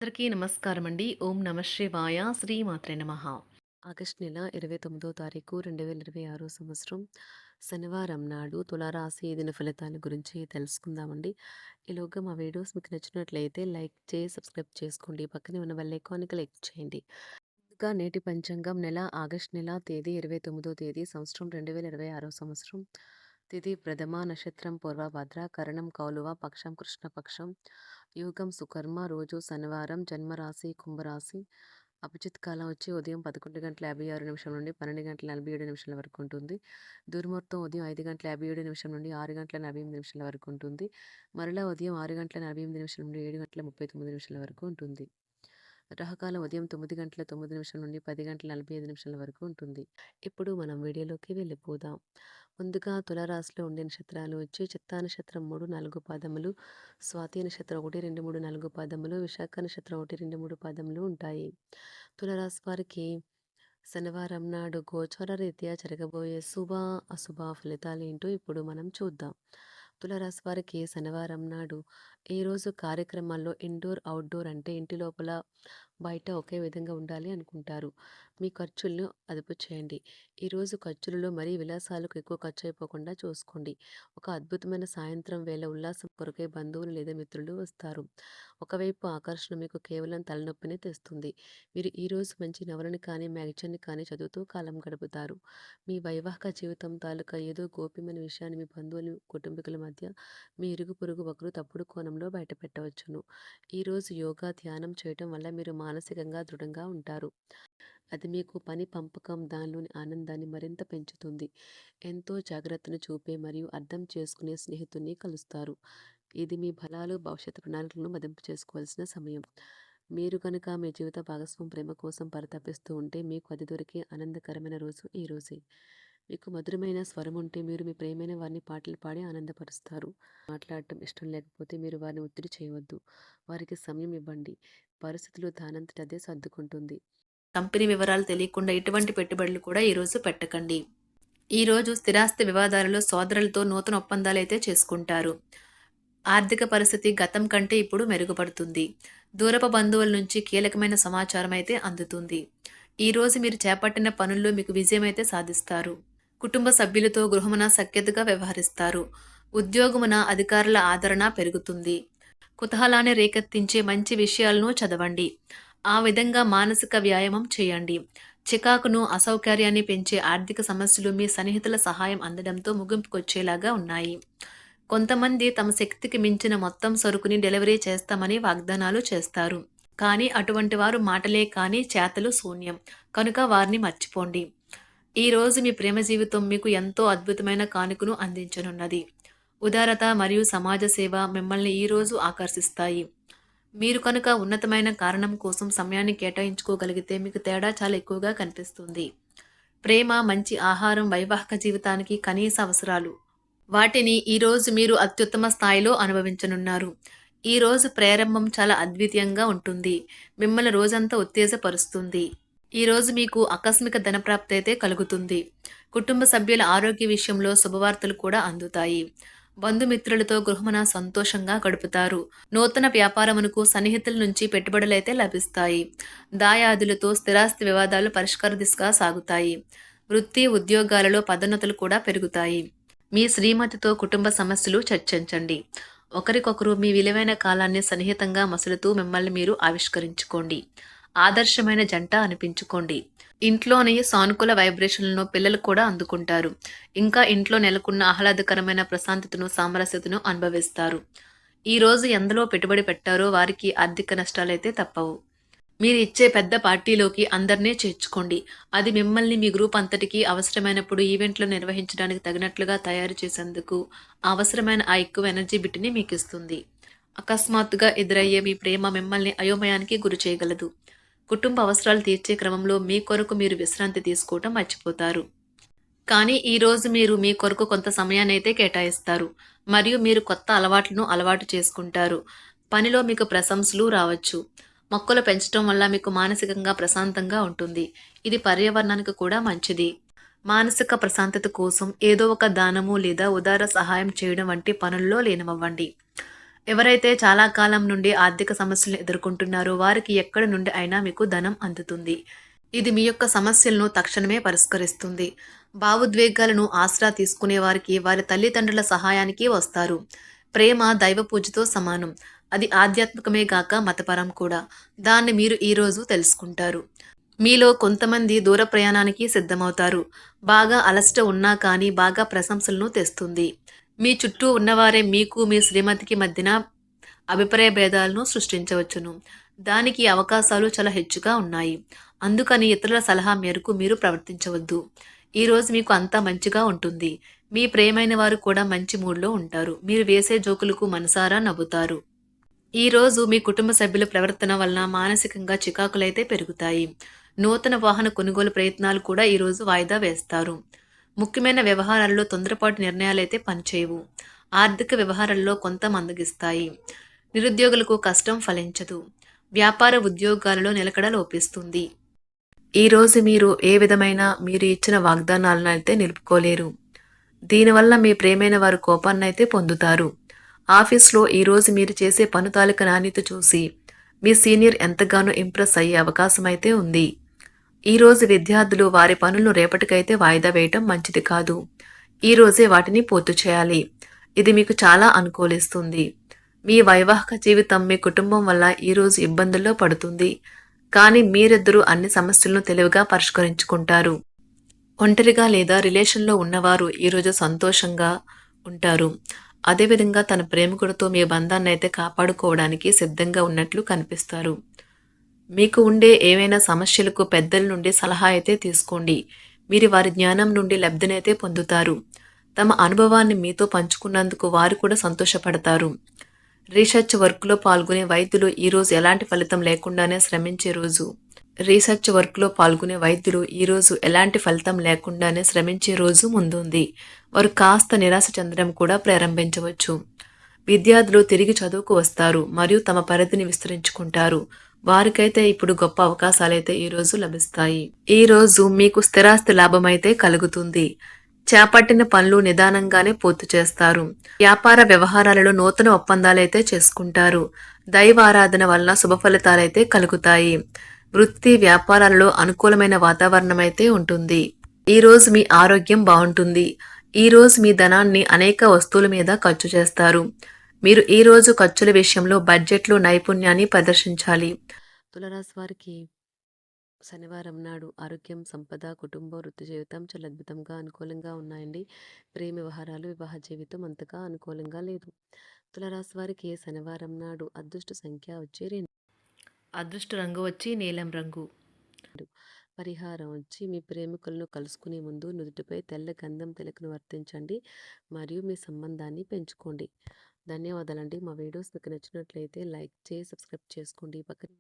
అందరికీ నమస్కారం అండి. ఓం నమ శివాయ. శ్రీమాత్రే నమః. ఆగస్టు నెల 29వ తారీఖు 2026 సంవత్సరం శనివారం నాడు తులారాశి దిన ఫలితాల గురించి తెలుసుకుందామండి. ఈలోగా మా వీడియోస్ మీకు నచ్చినట్లయితే లైక్ చేసి సబ్స్క్రైబ్ చేసుకోండి. పక్కనే ఉన్న బెల్ ఐకాన్ని క్లిక్ చేయండి. ముందుగా నేటి పంచాంగం నెల ఆగస్టు నెల తేదీ 29వ తేదీ సంవత్సరం 2026 సంవత్సరం. తిథి ప్రథమ, నక్షత్రం పూర్వభద్ర, కరణం కౌలువ, పక్షం కృష్ణపక్షం, యోగం సుకర్మ, రోజు శనివారం, జన్మరాశి కుంభరాశి. అభిజిత్ కాలం వచ్చి ఉదయం 11:56 నుండి 12:47 వరకు ఉంటుంది. దుర్ముహూర్తం ఉదయం 5:57 నుండి 6:48 వరకు ఉంటుంది. మరలా ఉదయం 6:48 నుండి 7:39 వరకు ఉంటుంది. రాహుకాలం ఉదయం 9:09 నుండి 10:45 వరకు ఉంటుంది. ఇప్పుడు మనం వీడియోలోకి వెళ్ళిపోదాం. ముందుగా తులారాశిలో ఉండే నక్షత్రాలు వచ్చి చిత్తా నక్షత్రం 3, 4 పాదములు, స్వాతి నక్షత్రం 1, 2, 3, 4 పాదములు, విశాఖ నక్షత్రం 1, 2, 3 పాదములు ఉంటాయి. తులారాశి వారికి శనివారం నాడు గోచార రీత్యా జరగబోయే శుభ అశుభ ఫలితాలు ఏంటో ఇప్పుడు మనం చూద్దాం. తులారాశి వారికి శనివారం నాడు ఈరోజు కార్యక్రమాల్లో ఇండోర్ అవుట్డోర్ అంటే ఇంటి లోపల బయట ఒకే విధంగా ఉండాలి అనుకుంటారు. మీ ఖర్చులను అదుపు చేయండి. ఈరోజు ఖర్చులలో మరీ విలాసాలకు ఎక్కువ ఖర్చు అయిపోకుండా చూసుకోండి. ఒక అద్భుతమైన సాయంత్రం వేళ ఉల్లాసం కొరకై బంధువులు లేదా మిత్రులు వస్తారు. ఒకవైపు ఆకర్షణ మీకు కేవలం తలనొప్పిని తెస్తుంది. మీరు ఈరోజు మంచి నవలని కానీ మ్యాగజైన్ని కానీ చదువుతూ కాలం గడుపుతారు. మీ వైవాహిక జీవితం తాలూకా ఏదో గోప్యమైన విషయాన్ని మీ బంధువులు కుటుంబీకుల మధ్య మీ ఇరుగు పొరుగు ఒకరు తప్పుడు కోణంలో బయటపెట్టవచ్చును. ఈరోజు యోగా ధ్యానం చేయటం వల్ల మీరు మానసికంగా దృఢంగా ఉంటారు. అది మీకు పని పంపకం దానిలోని ఆనందాన్ని మరింత పెంచుతుంది. ఎంతో జాగ్రత్తను చూపే మరియు అర్థం చేసుకునే స్నేహితుడిని కలుస్తారు. ఇది మీ బలాలు భవిష్యత్తు ప్రణాళికలను మదింపు చేసుకోవాల్సిన సమయం. మీరు కనుక మీ జీవిత భాగస్వామి ప్రేమ కోసం పరితపిస్తూ ఉంటే మీకు అది దొరికే ఆనందకరమైన రోజు ఈ రోజే. మీకు మధురమైన స్వరం ఉంటే మీరు మీ ప్రియమైన వారిని పాటలు పాడి ఆనందపరుస్తారు. మాట్లాడటం ఇష్టం లేకపోతే మీరు వారిని ఒత్తిడి చేయవద్దు. వారికి సమయం ఇవ్వండి. పరిస్థితులు దానంతట అదే సర్దుకుంటుంది. కంపెనీ వివరాలు తెలియకుండా ఎటువంటి పెట్టుబడులు కూడా ఈరోజు పెట్టకండి. ఈరోజు స్థిరాస్తి వివాదాలలో సోదరులతో నూతన ఒప్పందాలు అయితే చేసుకుంటారు. ఆర్థిక పరిస్థితి గతం కంటే ఇప్పుడు మెరుగుపడుతుంది. దూరపు బంధువుల నుంచి కీలకమైన సమాచారం అయితే అందుతుంది. ఈరోజు మీరు చేపట్టిన పనుల్లో మీకు విజయం అయితే సాధిస్తారు. కుటుంబ సభ్యులతో గృహమున సఖ్యతగా వ్యవహరిస్తారు. ఉద్యోగమున అధికారుల ఆదరణ పెరుగుతుంది. కుతూహలాన్ని రేకెత్తించే మంచి విషయాలను చదవండి. ఆ విధంగా మానసిక వ్యాయామం చేయండి. చికాకును అసౌకర్యాన్ని పెంచే ఆర్థిక సమస్యలు మీ సన్నిహితుల సహాయం అందడంతో ముగింపుకొచ్చేలాగా ఉన్నాయి. కొంతమంది తమ శక్తికి మించిన మొత్తం సరుకుని డెలివరీ చేస్తామని వాగ్దానాలు చేస్తారు. కానీ అటువంటి వారు మాటలే కానీ చేతలు శూన్యం. కనుక వారిని మర్చిపోండి. ఈరోజు మీ ప్రేమ జీవితం మీకు ఎంతో అద్భుతమైన కానుకను అందించనున్నది. ఉదారత మరియు సమాజ సేవ మిమ్మల్ని ఈరోజు ఆకర్షిస్తాయి. మీరు కనుక ఉన్నతమైన కారణం కోసం సమయాన్ని కేటాయించుకోగలిగితే మీకు తేడా చాలా ఎక్కువగా కనిపిస్తుంది. ప్రేమ, మంచి ఆహారం వైవాహిక జీవితానికి కనీస అవసరాలు. వాటిని ఈరోజు మీరు అత్యుత్తమ స్థాయిలో అనుభవించనున్నారు. ఈరోజు ప్రారంభం చాలా అద్వితీయంగా ఉంటుంది. మిమ్మల్ని రోజంతా ఉత్తేజపరుస్తుంది. ఈరోజు మీకు ఆకస్మిక ధనప్రాప్తి అయితే కలుగుతుంది. కుటుంబ సభ్యుల ఆరోగ్య విషయంలో శుభవార్తలు కూడా అందుతాయి. బంధుమిత్రులతో గృహమున సంతోషంగా గడుపుతారు. నూతన వ్యాపారమునకు సన్నిహితుల నుంచి పెట్టుబడులైతే లభిస్తాయి. దాయాదులతో స్థిరాస్తి వివాదాలు పరిష్కార దిశగా సాగుతాయి. వృత్తి ఉద్యోగాలలో పదోన్నతులు కూడా పెరుగుతాయి. మీ శ్రీమతితో కుటుంబ సమస్యలు చర్చించండి. ఒకరికొకరు మీ విలువైన కాలాన్ని సన్నిహితంగా మసులుతూ మిమ్మల్ని మీరు ఆవిష్కరించుకోండి. ఆదర్శమైన జంట అనిపించుకోండి. ఇంట్లోని సానుకూల వైబ్రేషన్లను పిల్లలు కూడా అందుకుంటారు. ఇంకా ఇంట్లో నెలకొన్న ఆహ్లాదకరమైన ప్రశాంతతను సామరస్యతను అనుభవిస్తారు. ఈరోజు ఎందులో పెట్టుబడి పెట్టారో వారికి ఆర్థిక నష్టాలైతే తప్పవు. మీరు ఇచ్చే పెద్ద పార్టీలోకి అందరినీ చేర్చుకోండి. అది మిమ్మల్ని మీ గ్రూప్ అంతటికీ అవసరమైనప్పుడు ఈవెంట్లు నిర్వహించడానికి తగినట్లుగా తయారు చేసేందుకు అవసరమైన ఆ ఎక్కువ ఎనర్జీ బిట్ని మీకు ఇస్తుంది. అకస్మాత్తుగా ఎదురయ్యే మీ ప్రేమ మిమ్మల్ని అయోమయానికి గురి చేయగలదు. కుటుంబ అవసరాలు తీర్చే క్రమంలో మీ కొరకు మీరు విశ్రాంతి తీసుకోవటం మర్చిపోతారు. కానీ ఈరోజు మీరు మీ కొరకు కొంత సమయాన్ని అయితే కేటాయిస్తారు. మరియు మీరు కొత్త అలవాట్లను అలవాటు చేసుకుంటారు. పనిలో మీకు ప్రశంసలు రావచ్చు. మొక్కలు పెంచడం వల్ల మీకు మానసికంగా ప్రశాంతంగా ఉంటుంది. ఇది పర్యావరణానికి కూడా మంచిది. మానసిక ప్రశాంతత కోసం ఏదో ఒక దానము లేదా ఉదార సహాయం చేయడం వంటి పనుల్లో లీనమవ్వండి. ఎవరైతే చాలా కాలం నుండి ఆర్థిక సమస్యలను ఎదుర్కొంటున్నారో వారికి ఎక్కడి నుండి అయినా మీకు ధనం అందుతుంది. ఇది మీ యొక్క సమస్యలను తక్షణమే పరిష్కరిస్తుంది. భావోద్వేగాలను ఆసరా తీసుకునే వారికి వారి తల్లిదండ్రుల సహాయానికి వస్తారు. ప్రేమ దైవ పూజతో సమానం. అది ఆధ్యాత్మికమే గాక మతపరం కూడా. దాన్ని మీరు ఈరోజు తెలుసుకుంటారు. మీలో కొంతమంది దూర ప్రయాణానికి సిద్ధమవుతారు. బాగా అలసట ఉన్నా కానీ బాగా ప్రశంసలను తెస్తుంది. మీ చుట్టూ ఉన్నవారే మీకు మీ శ్రీమతికి మధ్యన అభిప్రాయ భేదాలను సృష్టించవచ్చును. దానికి అవకాశాలు చాలా హెచ్చుగా ఉన్నాయి. అందుకని ఇతరుల సలహా మేరకు మీరు ప్రవర్తించవద్దు. ఈరోజు మీకు అంతా మంచిగా ఉంటుంది. మీ ప్రియమైన వారు కూడా మంచి మూడ్లో ఉంటారు. మీరు వేసే జోకులకు మనసారా నవ్వుతారు. ఈరోజు మీ కుటుంబ సభ్యుల ప్రవర్తన వలన మానసికంగా చికాకులైతే పెరుగుతాయి. నూతన వాహన కొనుగోలు ప్రయత్నాలు కూడా ఈరోజు వాయిదా వేస్తారు. ముఖ్యమైన వ్యవహారాల్లో తొందరపాటు నిర్ణయాలైతే పనిచేయవు. ఆర్థిక వ్యవహారాల్లో కొంత మందగిస్తాయి. నిరుద్యోగులకు కష్టం ఫలించదు. వ్యాపార ఉద్యోగాలలో నిలకడ లోపిస్తుంది. ఈరోజు మీరు ఏ విధమైన మీరు ఇచ్చిన వాగ్దానాలను అయితే నిలుపుకోలేరు. దీనివల్ల మీ ప్రేమైన వారు కోపాన్నైతే పొందుతారు. ఆఫీస్లో ఈరోజు మీరు చేసే పను తాలూకా నాణ్యత చూసి మీ సీనియర్ ఎంతగానో ఇంప్రెస్ అయ్యే అవకాశం అయితే ఉంది. ఈరోజు విద్యార్థులు వారి పనులను రేపటికైతే వాయిదా వేయటం మంచిది కాదు. ఈరోజే వాటిని పూర్తి చేయాలి. ఇది మీకు చాలా అనుకూలిస్తుంది. మీ వైవాహిక జీవితం మీ కుటుంబం వల్ల ఈరోజు ఇబ్బందుల్లో పడుతుంది. కానీ మీరిద్దరూ అన్ని సమస్యలను తెలివిగా పరిష్కరించుకుంటారు. ఒంటరిగా లేదా రిలేషన్లో ఉన్నవారు ఈరోజు సంతోషంగా ఉంటారు. అదేవిధంగా తన ప్రేమికుడితో మీ బంధాన్ని అయితే కాపాడుకోవడానికి సిద్ధంగా ఉన్నట్లు కనిపిస్తారు. మీకు ఉండే ఏవైనా సమస్యలకు పెద్దల నుండి సలహా అయితే తీసుకోండి. మీరు వారి జ్ఞానం నుండి లబ్ధినైతే పొందుతారు. తమ అనుభవాన్ని మీతో పంచుకున్నందుకు వారు కూడా సంతోషపడతారు. రీసెర్చ్ వర్క్లో పాల్గొనే వైద్యులు ఈరోజు ఎలాంటి ఫలితం లేకుండానే శ్రమించే రోజు. ఈరోజు ఎలాంటి ఫలితం లేకుండానే శ్రమించే రోజు ముందుంది. వారు కాస్త నిరాశ చెందడం కూడా ప్రారంభించవచ్చు. విద్యార్థులు తిరిగి చదువుకు వస్తారు మరియు తమ పరిధిని విస్తరించుకుంటారు. వారికైతే ఇప్పుడు గొప్ప అవకాశాలైతే ఈరోజు లభిస్తాయి. ఈరోజు మీకు స్థిరాస్తి లాభమైతే కలుగుతుంది. చేపట్టిన పనులు నిదానంగానే పూర్తి చేస్తారు. వ్యాపార వ్యవహారాలలో నూతన ఒప్పందాలైతే చేసుకుంటారు. దైవ ఆరాధన వలన శుభ ఫలితాలైతే కలుగుతాయి. వృత్తి వ్యాపారాలలో అనుకూలమైన వాతావరణం అయితే ఉంటుంది. ఈరోజు మీ ఆరోగ్యం బాగుంటుంది. ఈరోజు మీ ధనాన్ని అనేక వస్తువుల మీద ఖర్చు చేస్తారు. మీరు ఈరోజు ఖర్చుల విషయంలో బడ్జెట్లో నైపుణ్యాన్ని ప్రదర్శించాలి. తులారాశి వారికి శనివారం నాడు ఆరోగ్యం, సంపద, కుటుంబం, వృత్తి జీవితం చాలా అద్భుతంగా అనుకూలంగా ఉన్నాయండి. ప్రేమ వ్యవహారాలు, వివాహ జీవితం అంతగా అనుకూలంగా లేదు. తులారాశి వారికి శనివారం నాడు అదృష్ట సంఖ్య వచ్చి 2. అదృష్ట రంగు వచ్చి నీలం రంగు. పరిహారం వచ్చి మీ ప్రేమికులను కలుసుకునే ముందు నుదుటిపై తెల్ల గంధం తిలకను వర్తించండి మరియు మీ సంబంధాన్ని పెంచుకోండి. ధన్యవాదాలండి. మా వీడియోస్ మీకు నచ్చినట్లయితే లైక్ చేసి సబ్స్క్రైబ్ చేసుకోండి. పక్కన